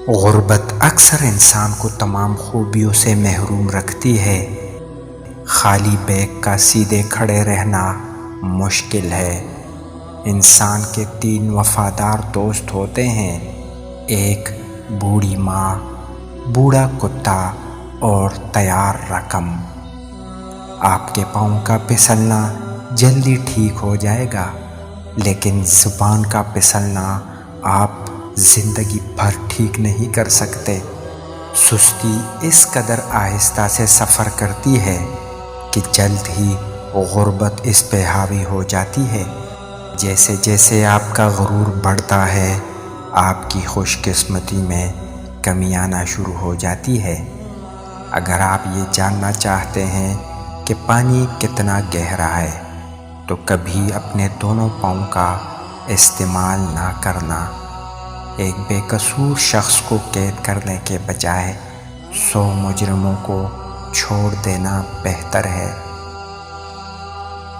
غربت اکثر انسان کو تمام خوبیوں سے محروم رکھتی ہے۔ خالی بیگ کا سیدھے کھڑے رہنا مشکل ہے۔ انسان کے 3 وفادار دوست ہوتے ہیں، ایک بوڑھی ماں، بوڑھا کتا اور تیار رقم۔ آپ کے پاؤں کا پھسلنا جلدی ٹھیک ہو جائے گا، لیکن زبان کا پھسلنا آپ زندگی بھر ٹھیک نہیں کر سکتے۔ سستی اس قدر آہستہ سے سفر کرتی ہے کہ جلد ہی غربت اس پہ حاوی ہو جاتی ہے۔ جیسے جیسے آپ کا غرور بڑھتا ہے، آپ کی خوش قسمتی میں کمی آنا شروع ہو جاتی ہے۔ اگر آپ یہ جاننا چاہتے ہیں کہ پانی کتنا گہرا ہے، تو کبھی اپنے دونوں پاؤں کا استعمال نہ کرنا۔ ایک بے قصور شخص کو قید کرنے کے بجائے 100 مجرموں کو چھوڑ دینا بہتر ہے۔